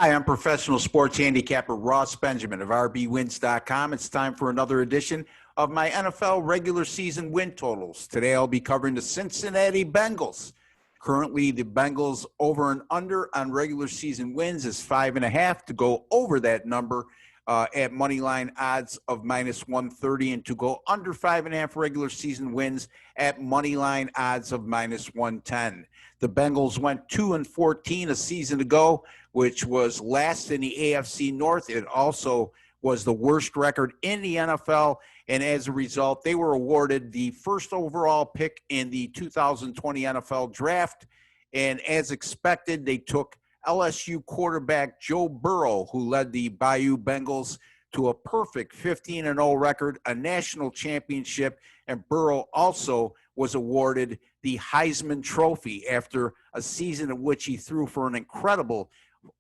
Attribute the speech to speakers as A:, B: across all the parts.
A: Hi, I'm professional sports handicapper Ross Benjamin of RBWins.com. It's time for another edition of my NFL regular season win totals. Today I'll be covering the Cincinnati Bengals. Currently, the Bengals over and under on regular season wins is 5.5. To go over that number at moneyline odds of -130, and to go under 5.5 regular season wins at moneyline odds of -110. The Bengals went 2-14 a season ago, which was last in the AFC North. It also was the worst record in the NFL, and as a result, they were awarded the first overall pick in the 2020 NFL Draft, and as expected, they took LSU quarterback Joe Burrow, who led the Bayou Bengals to a perfect 15-0 record, a national championship, and Burrow also was awarded the Heisman Trophy after a season in which he threw for an incredible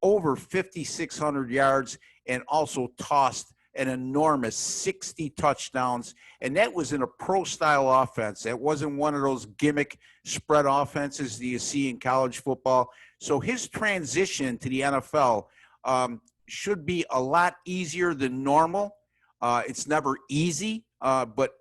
A: over 5,600 yards and also tossed an enormous 60 touchdowns. And that was in a pro-style offense. That wasn't one of those gimmick spread offenses that you see in college football. So his transition to the NFL should be a lot easier than normal. It's never easy, but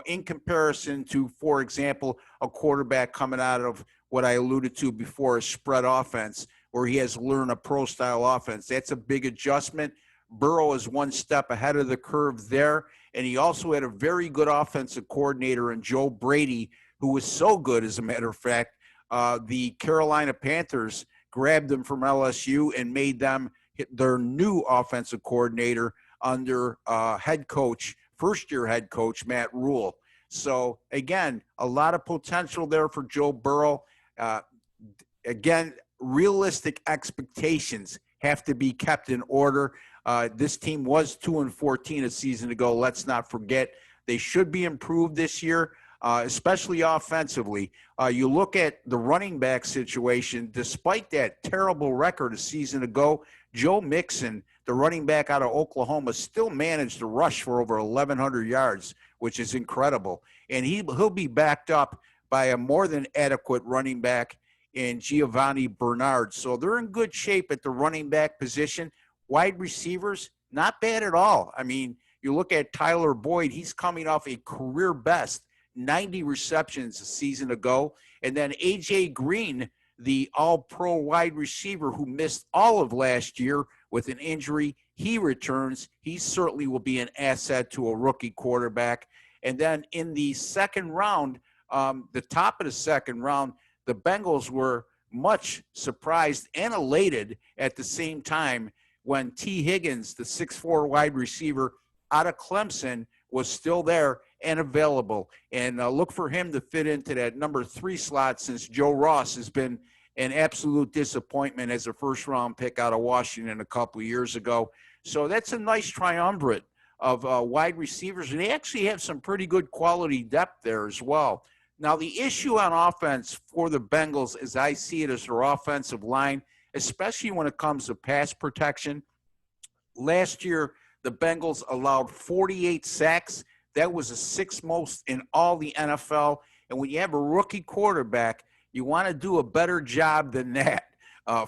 A: in comparison to, for example, a quarterback coming out of what I alluded to before, a spread offense, where he has learned a pro-style offense. That's a big adjustment. Burrow is one step ahead of the curve there, and he also had a very good offensive coordinator in Joe Brady, who was so good, as a matter of fact, the Carolina Panthers grabbed him from LSU and made them their new offensive coordinator under first-year head coach Matt Rule. So, again, a lot of potential there for Joe Burrow. Again, realistic expectations have to be kept in order. This team was 2-14 a season ago. Let's not forget. They should be improved this year, especially offensively. You look at the running back situation, despite that terrible record a season ago, Joe Mixon, the running back out of Oklahoma, still managed to rush for over 1,100 yards, which is incredible. And he'll be backed up by a more than adequate running back in Giovanni Bernard. So they're in good shape at the running back position. Wide receivers, not bad at all. I mean, you look at Tyler Boyd, he's coming off a career best 90 receptions a season ago. And then A.J. Green, the all-pro wide receiver who missed all of last year with an injury, he returns. He certainly will be an asset to a rookie quarterback. And then in the second round, the top of the second round, the Bengals were much surprised and elated at the same time when T. Higgins, the 6'4" wide receiver out of Clemson, was still there and available. And look for him to fit into that number 3 slot, since Joe Ross has been an absolute disappointment as a first-round pick out of Washington a couple of years ago. So that's a nice triumvirate of wide receivers. And they actually have some pretty good quality depth there as well. Now, the issue on offense for the Bengals, as I see it, is their offensive line, especially when it comes to pass protection. Last year, the Bengals allowed 48 sacks. That was the 6th most in all the NFL. And when you have a rookie quarterback, you want to do a better job than that,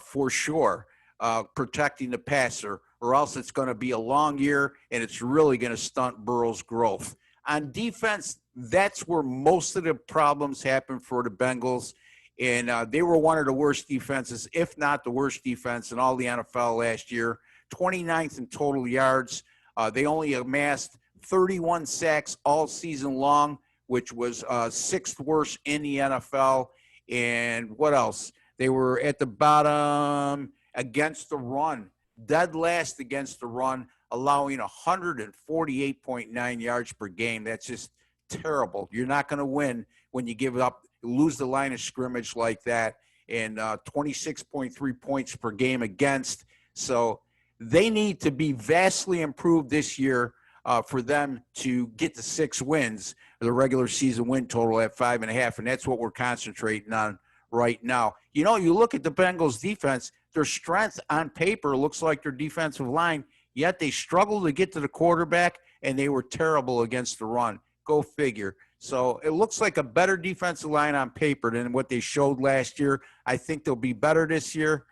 A: for sure, protecting the passer, or else it's going to be a long year and it's really going to stunt Burrow's growth. On defense, that's where most of the problems happen for the Bengals. And they were one of the worst defenses, if not the worst defense in all the NFL last year. 29th in total yards. They only amassed 31 sacks all season long, which was 6th worst in the NFL. And what else? They were at the bottom against the run, dead last against the run, allowing 148.9 yards per game. That's just terrible. You're not going to win when you lose the line of scrimmage like that, and 26.3 points per game against. So they need to be vastly improved this year for them to get to 6 wins, the regular season win total at 5.5, and that's what we're concentrating on right now. You look at the Bengals defense, their strength on paper looks like their defensive line, yet they struggle to get to the quarterback, and they were terrible against the run. Go figure. So it looks like a better defensive line on paper than what they showed last year. I think they'll be better this year.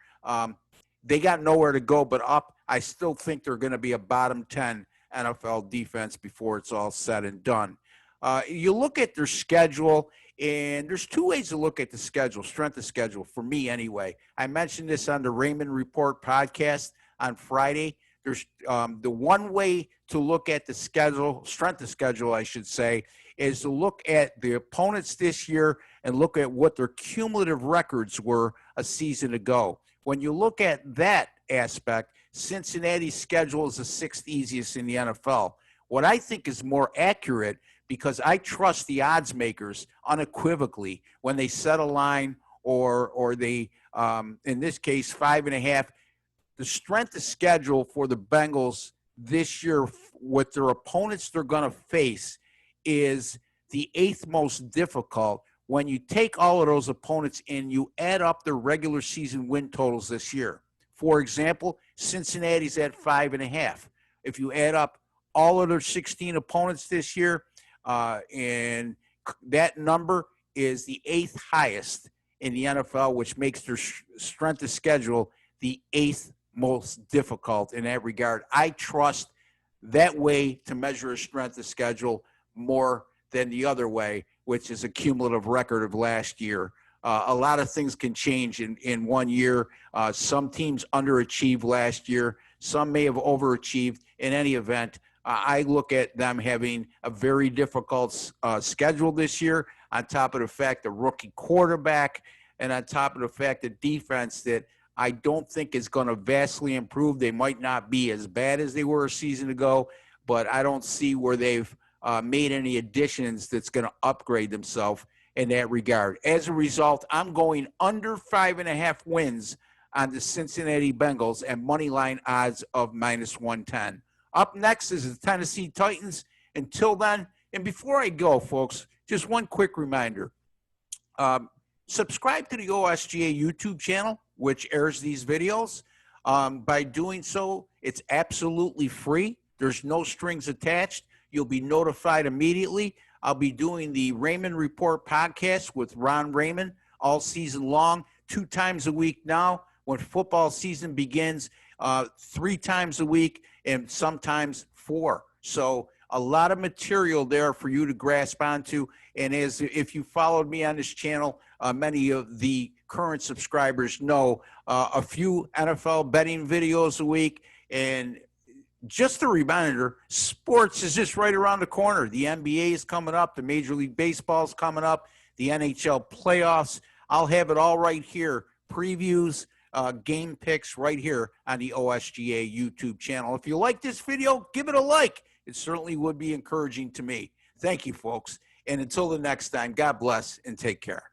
A: they got nowhere to go but up. I still think they're going to be a bottom 10 NFL defense before it's all said and done. You look at their schedule, and there's two ways to look at the schedule, strength of schedule, for me anyway. I mentioned this on the Raymond Report podcast on Friday. There's the one way to look at the schedule, strength of schedule, I should say, is to look at the opponents this year and look at what their cumulative records were a season ago. When you look at that aspect, Cincinnati's schedule is the sixth easiest in the NFL. What I think is more accurate, because I trust the odds makers unequivocally when they set a line or they, in this case, 5.5. The strength of schedule for the Bengals this year, with their opponents they're going to face, is the eighth most difficult. When you take all of those opponents and you add up their regular season win totals this year. For example, Cincinnati's at 5.5. If you add up all of their 16 opponents this year, and that number is the eighth highest in the NFL, which makes their strength of schedule the eighth most difficult in that regard. I trust that way to measure a strength of schedule more than the other way, which is a cumulative record of last year. A lot of things can change in 1 year. Some teams underachieved last year. Some may have overachieved. In any event, I look at them having a very difficult schedule this year, on top of the fact the rookie quarterback, and on top of the fact the defense that I don't think is going to vastly improve. They might not be as bad as they were a season ago, but I don't see where they've made any additions that's going to upgrade themselves in that regard. As a result, I'm going under 5.5 wins on the Cincinnati Bengals and money line odds of -110. Up next is the Tennessee Titans. Until then, and before I go, folks, just one quick reminder. Subscribe to the OSGA YouTube channel, which airs these videos. By doing so, it's absolutely free. There's no strings attached. You'll be notified immediately. I'll be doing the Raymond Report podcast with Ron Raymond all season long, 2 times a week now. When football season begins, 3 times a week, and sometimes 4. So a lot of material there for you to grasp onto. And if you followed me on this channel, many of the current subscribers know a few NFL betting videos a week. And just a reminder, sports is just right around the corner. The NBA is coming up. The Major League Baseball is coming up. The NHL playoffs. I'll have it all right here. Previews, game picks right here on the OSGA YouTube channel. If you like this video, give it a like. It certainly would be encouraging to me. Thank you, folks. And until the next time, God bless and take care.